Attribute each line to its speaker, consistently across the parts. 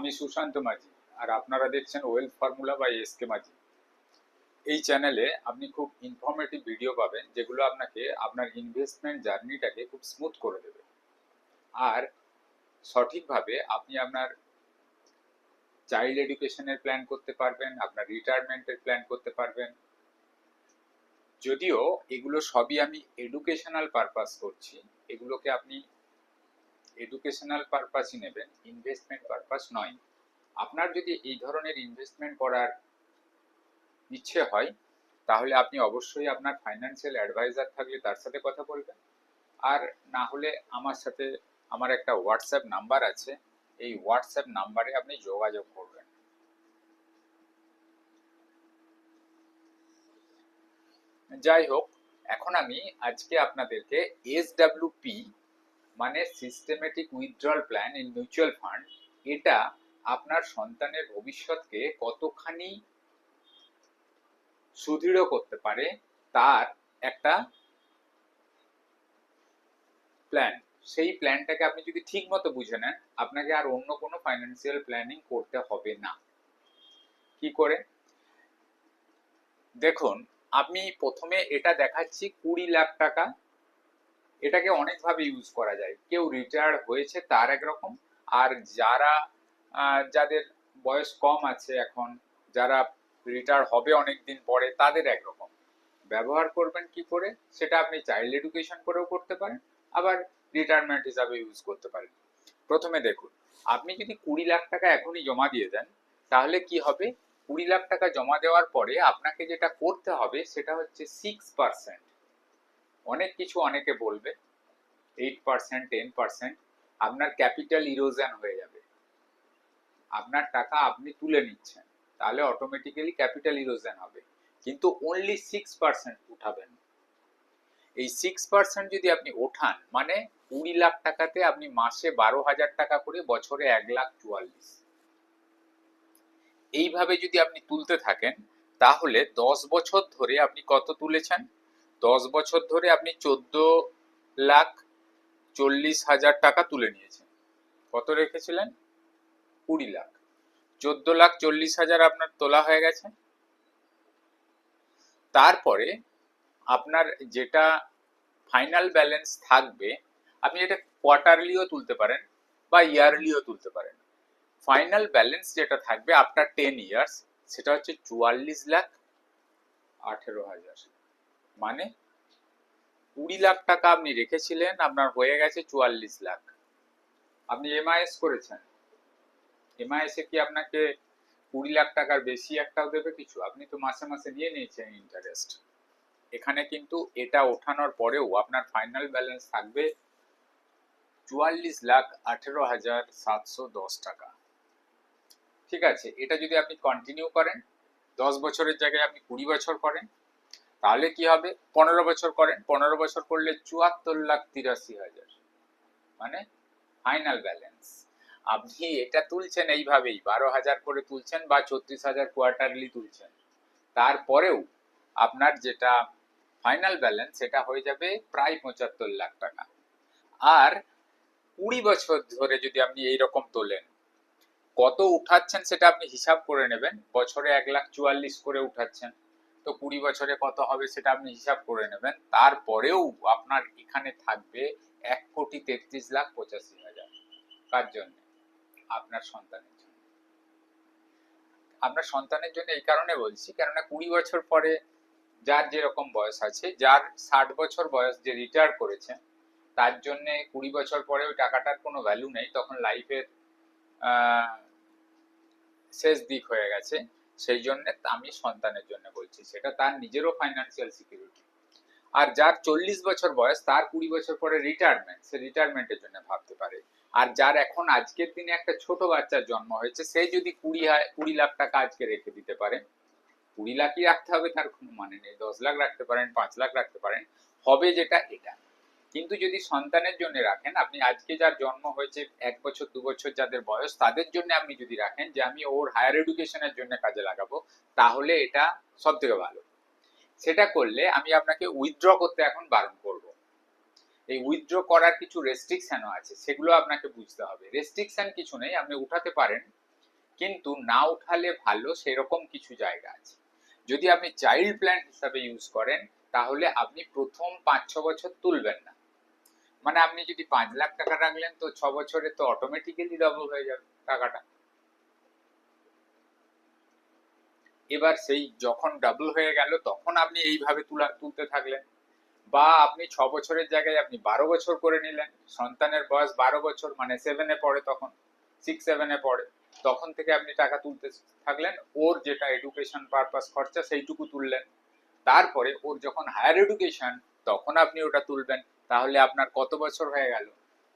Speaker 1: আমি সুশান্ত মাঝি আর আপনারা দেখছেন ওয়েলথ ফর্মুলা বাই এসকে মাঝি। এই চ্যানেলে আপনি খুব ইনফরমেটিভ ভিডিও পাবেন যেগুলো আপনাকে আপনার ইনভেস্টমেন্ট জার্নিটাকে খুব স্মুথ করে দেবে আর সঠিকভাবে আপনি আপনার চাইল্ড এডুকেশনের প্ল্যান করতে পারবেন, আপনার রিটায়ারমেন্টের প্ল্যান করতে পারবেন। যদিও এগুলো সবই আমি এডুকেশনাল পারপাস করছি, এগুলোকে আপনি এডুকেশনাল পারপাসই নেবেন, ইনভেস্টমেন্ট পারপাস নয়। আপনার যদি এই ধরনের ইনভেস্টমেন্ট করার ইচ্ছে হয় তাহলে আপনি অবশ্যই আপনার ফাইন্যান্সিয়াল অ্যাডভাইজার থাকলে তার সাথে কথা বলবেন, আর না হলে আমার সাথে আমার একটা হোয়াটসঅ্যাপ নাম্বার আছে, এই হোয়াটসঅ্যাপ নাম্বারে আপনি যোগাযোগ করবেন। যাই হোক, এখন আমি আজকে আপনাদেরকে SWP মানে systematic withdrawal plan in mutual fund, এটা আপনার সন্তানের ভবিষ্যৎকে কতখানি সুদৃঢ় করতে পারে তার একটা প্ল্যান। সেই প্ল্যানটাকে আপনি যদি ঠিক মতো বুঝে নেন, আপনাকে আর অন্য কোনো ফাইন্যান্সিয়াল প্ল্যানিং করতে হবে না। কি করে দেখুন, আমি প্রথমে এটা দেখাচ্ছি 20 লাখ টাকা। এটাকে অনেকভাবে ইউজ করা যায়। কেউ রিটায়ার্ড হয়েছে তার একরকম, আর যারা যাদের বয়স কম আছে এখন, যারা রিটায়ার হবে অনেকদিন পরে, তাদের একরকম ব্যবহার করবেন। কি করে সেটা আপনি চাইল্ড এডুকেশন করেও করতে পারেন, আবার রিটায়ারমেন্ট হিসাবে ইউজ করতে পারেন। প্রথমে দেখুন, আপনি যদি 20 লাখ টাকা এখনই জমা দিয়ে দেন তাহলে কি হবে? 20 লাখ টাকা জমা দেওয়ার পরে আপনাকে যেটা করতে হবে সেটা হচ্ছে 6%। অনেক কিছু অনেকে বলবে 8%, 10%, আপনার ক্যাপিটাল ইরোশন হয়ে যাবে। আপনার টাকা আপনি তুলে নিচ্ছেন, তাহলে অটোমেটিক্যালি ক্যাপিটাল ইরোশন হবে, কিন্তু অনলি 6% উঠাবেন। এই 6% যদি আপনি ওঠান মানে 20 লাখ টাকাতে আপনি মাসে 12,000 টাকা করে, বছরে 1,44,000। এইভাবে যদি আপনি তুলতে থাকেন তাহলে 10 বছর ধরে আপনি কত তুলেছেন? 10 বছর ধরে আপনি 14,40,000 টাকা তুলে নিয়েছেন। কত রেখেছিলেন? 20 লাখ। 14,40,000 আপনার তোলা হয়ে গেছে। তারপরে আপনার যেটা ফাইনাল ব্যালেন্স থাকবে, আপনি এটা কোয়ার্টারলিও তুলতে পারেন বা ইয়ারলিও তুলতে পারেন। ফাইনাল ব্যালেন্স যেটা থাকবে আফটার 10 ইয়ার্স সেটা হচ্ছে 44,18,000। মানে 20 লাখ টাকা আপনি রেখেছিলেন, আপনার হয়ে গেছে 44 লাখ। আপনি এমআইএস করেছেন, এমআইএস এ কি আপনাকে 20 লাখ টাকার বেশি একটাও দেবে কিছু? আপনি তো মাসে মাসে নিয়ে নিয়েছেন ইন্টারেস্ট। এখানে কিন্তু এটা ওঠানোর পরেও আপনার ফাইনাল ব্যালেন্স থাকবে 44,18,710 টাকা। ঠিক আছে, এটা যদি আপনি কন্টিনিউ করেন, 10 বছরের জায়গায় আপনি 20 বছর করেন, তাহলে কি হবে? 15 বছর করেন, 15 বছর করলে 74,83,000, মানে ফাইনাল ব্যালেন্স। আপনি এটা তুলছেন এইভাবেই 12,000 করে তুলছেন বা 36,000 কোয়ার্টারলি তুলছেন, তারপরেও আপনার যেটা ফাইনাল ব্যালেন্স সেটা হয়ে যাবে প্রায় 75 লাখ টাকা। আর 20 বছর ধরে যদি আপনি এইরকম তোলেন, কত উঠাচ্ছেন সেটা আপনি হিসাব করে নেবেন। বছরে 1,44,000 করে উঠাচ্ছেন, তো 20 বছরে কত হবে সেটা আপনি হিসাব করে নেবেন। তারপরেও আপনার এখানে থাকবে 1,33,85,000। কার জন্য? আপনার সন্তানের জন্য। আপনার সন্তানের জন্য এই কারণে বলছি, কেননা 20 বছর পরে যার যেরকম বয়স আছে, যার 60 বছর বয়স, যে রিটায়ার করেছে, তার জন্য 20 বছর পরে ওই টাকাটার কোনো ভ্যালু নেই, তখন লাইফের শেষ দিক হয়ে গেছে। সেই জন্য আমি সন্তানের জন্য বলছি, সেটা তার নিজেরও ফাইন্যান্সিয়াল সিকিউরিটি। আর যার 40 বছর বয়স, তার 20 বছর পরে রিটায়ারমেন্ট, সে রিটায়ারমেন্টের জন্য ভাবতে পারে। আর যার এখন আজকের দিনে একটা ছোট বাচ্চার জন্ম হয়েছে, সে যদি 20 লাখ টাকা আজকে রেখে দিতে পারে, 20 লাখই রাখতে হবে তার কোনো মানে নেই, 10 লাখ রাখতে পারেন, 5 লাখ রাখতে পারেন, হবে যেটা এটা। কিন্তু যদি সন্তানের জন্য রাখেন, আপনি আজকে যার জন্ম হয়েছে 1 বছর 2 বছর যাদের বয়স, তাদের জন্য আপনি যদি রাখেন যে আমি ওর হায়ার এডুকেশনের জন্য কাজে লাগাবো, তাহলে এটা সব থেকে ভালো। সেটা করলে আমি আপনাকে উইথড্র করতে এখন বারণ করব। এই উইথড্র করার কিছু রেস্ট্রিকশনও আছে, সেগুলো আপনাকে বুঝতে হবে। রেস্ট্রিকশন কিছু নেই, আপনি উঠাতে পারেন, কিন্তু না উঠালে ভালো সেরকম কিছু জায়গা আছে। যদি আপনি চাইল্ড প্ল্যান হিসাবে ইউজ করেন তাহলে আপনি প্রথম 5-6 বছর তুলবেন না। মানে আপনি যদি 5 লাখ টাকা রাখলেন তো 6 বছরে তো অটোমেটিক্যালি ডবল হয়ে যাবে টাকাটা। এবার সেই যখন ডাবল হয়ে গেল তখন আপনি এইভাবে তুলতে থাকলেন, বা আপনি 6 বছরের জায়গায় আপনি 12 বছর করে নিলেন। সন্তানের বয়স 12 বছর মানে 7-এ পড়ে, তখন 6-7-এ পড়ে, তখন থেকে আপনি টাকা তুলতে থাকলেন। ওর যেটা এডুকেশন পারপাস খরচা সেইটুকু তুললেন। তারপরে ওর যখন হায়ার এডুকেশন তখন আপনি ওটা তুলবেন। তাহলে আপনার কত বছর হয়ে গেল?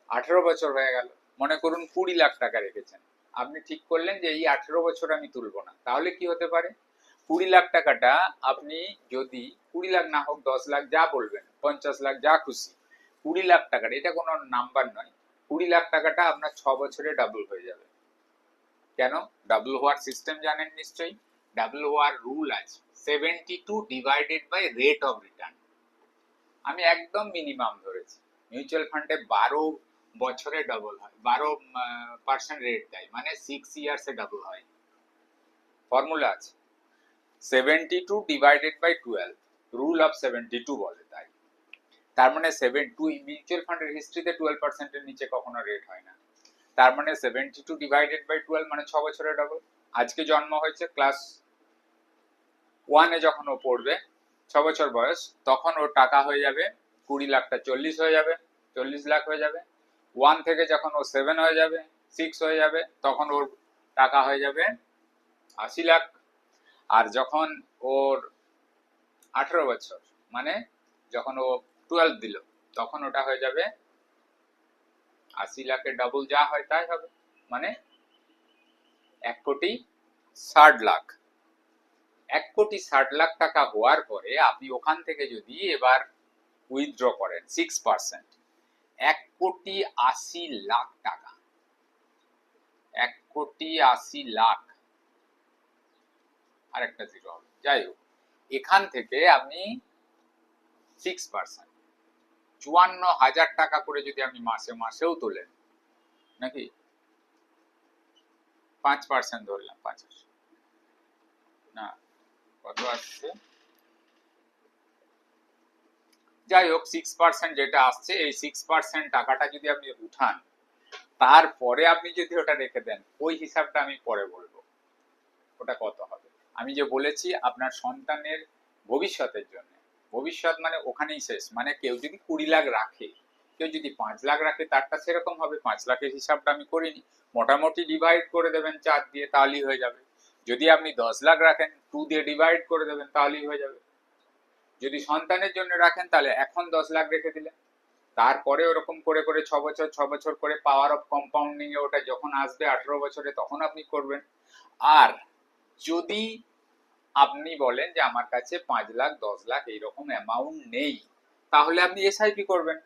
Speaker 1: 18 বছর হয়ে গেল। মনে করুন 20 লাখ টাকা রেখেছেন, আপনি ঠিক করলেন যে এই 18 বছর আমি তুলবো না। তাহলে কি হতে পারে? 20 লাখ টাকাটা আপনি যদি 20 লাখ না হোক 10 লাখ যা বলবেন, 50 লাখ যা খুশি, 20 লাখ টাকাটা, এটা কোনো নাম্বার নয়, 20 লাখ টাকাটা আপনার 6 বছরে ডাবল হয়ে যাবে। কেন? ডাবল হওয়ার সিস্টেম জানেন নিশ্চয়ই। ডাবল হওয়ার রুল আছে 72 divided by rate of return. আমি একদম মিনিমাম ধরেছি। মিউচুয়াল ফান্ডে 12 বছরে ডাবল হয়, 12% রেট দেয়, মানে 6 ইয়ার্সে ডাবল হয়। ফর্মুলা আছে 72 ডিভাইডেড বাই 12, রুল অফ 72 বলে। তাই তার মানে 72, মিউচুয়াল ফান্ডের হিস্ট্রিতে 12% এর নিচে কখনো রেট হয় না। তার মানে 72 ডিভাইডেড বাই 12 মানে 6 বছরে ডাবল। আজকে জন্ম হয়েছে, ক্লাস 1-এ যখন ও পড়বে, 6 বছর বয়স, তখন ওর টাকা হয়ে যাবে 20 লাখটা 40 হয়ে যাবে, 40 লাখ হয়ে যাবে। 1 থেকে যখন ও 7 হয়ে যাবে, 6 হয়ে যাবে, তখন ওর টাকা হয়ে যাবে 80 লাখ। আর যখন ওর 18 বছর, মানে যখন ও 12 দিল, তখন ওটা হয়ে যাবে 80 লাখের ডাবল যা হয় তাই হবে, মানে 1,60,00,000। 1,60,00,000 টাকা হওয়ার পরে আপনি ওখান থেকে যদি এবার উইথড্র করেন 6%, 1,80,00,000 টাকা, 1,80,00,000, আর একটা জিরো হবে, যাই হোক, এখান থেকে আপনি 6%, 54,000 টাকা করে যদি আপনি মাসে মাসেও তোলেন, নাকি 5% ধরলাম, 5 না কত আসছে, যাই হোক 6% যেটা আসছে, এই 6% টাকাটা যদি আপনি উঠান, তারপরে আপনি যদি ওটা রেখে দেন, ওই হিসাবটা আমি পরে বলবো ওটা কত হবে। আমি যে বলেছি আপনার সন্তানের ভবিষ্যতের জন্য, ভবিষ্যৎ মানে ওখানেই শেষ। মানে কেউ যদি 20 লাখ রাখে, কেউ যদি 5 লাখ রাখে, তারটা সেরকম হবে। 5 লাখের হিসাবটা আমি করিনি, মোটামুটি ডিভাইড করে দেবেন 4 দিয়ে, তাহলেই হয়ে যাবে। যদি আপনি 10 লাখ রাখেন, 2 দিয়ে ডিভাইড করে দেবেন, তাহলেই হয়ে যাবে। যদি সন্তানের জন্য রাখেন, তাহলে এখন 10 লাখ রেখে দিলেন, তারপরে ওরকম করে করে 6 বছর 6 বছর করে পাওয়ার অফ কম্পাউন্ডিং এ ওটা যখন আসবে 18 বছরে, তখন আপনি করবেন। আর যদি আপনি বলেন যে আমার কাছে 5 লাখ 10 লাখ এইরকম অ্যামাউন্ট নেই, তাহলে আপনি এসআইপি করবেন।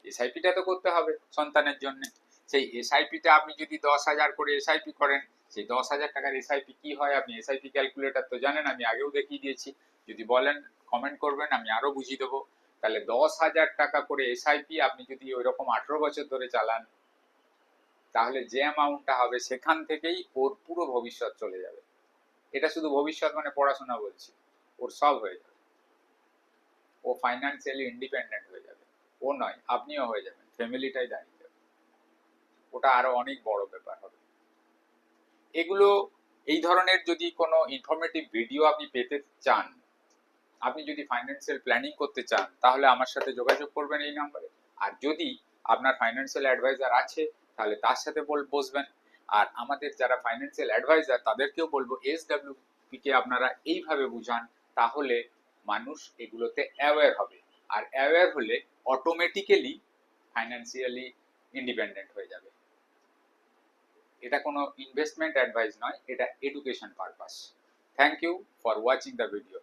Speaker 1: এসআইপিটা তো করতে হবে সন্তানের জন্য। সেই এসআইপিটা আপনি যদি 10,000 করে এসআইপি করেন, সেই 10,000 টাকার এসআইপি কি হয় আপনি এসআইপি ক্যালকুলেটর তো জানেন, আমি আগেও দেখিয়ে দিয়েছি। যদি বলেন কমেন্ট করবেন, আমি আরো বুঝিয়ে দেবো। তাহলে 10,000 টাকা করে এসআইপি আপনি যদি ওইরকম 18 বছর ধরে চালান, তাহলে যে অ্যামাউন্টটা হবে সেখান থেকেই ওর পুরো ভবিষ্যৎ চলে যাবে। এটা শুধু ভবিষ্যৎ মানে পড়াশোনা বলছি, ওর সব হয়ে যাবে। ও ফাইন্যান্সিয়ালি ইন্ডিপেন্ডেন্ট হয়ে যাবে। ও নয়, আপনিও হয়ে যাবেন, ফ্যামিলিটাই দাঁড়িয়ে যাবে। ওটা আরো অনেক বড় ব্যাপার হবে। এগুলো, এই ধরনের যদি কোনো ইনফরমেটিভ ভিডিও আপনি পেতে চান, আপনি যদি ফাইন্যান্সিয়াল প্ল্যানিং করতে চান, তাহলে আমার সাথে যোগাযোগ করবেন এই নাম্বারে। আর যদি আপনার ফাইন্যান্সিয়াল অ্যাডভাইজার আছে, তাহলে তার সাথে বসবেন। আর আমাদের যারা ফাইন্যান্সিয়াল অ্যাডভাইজার, তাদেরকেও বলবো SWP কে আপনারা এইভাবে বুঝান, তাহলে মানুষ এগুলোতে অ্যাওয়্যার হবে। আর অ্যাওয়্যার হলে অটোমেটিক্যালি ফাইন্যান্সিয়ালি ইন্ডিপেন্ডেন্ট হয়ে যাবে। এটা কোনো ইনভেস্টমেন্ট অ্যাডভাইস নয়, এটা education purpose. Thank you for watching the video.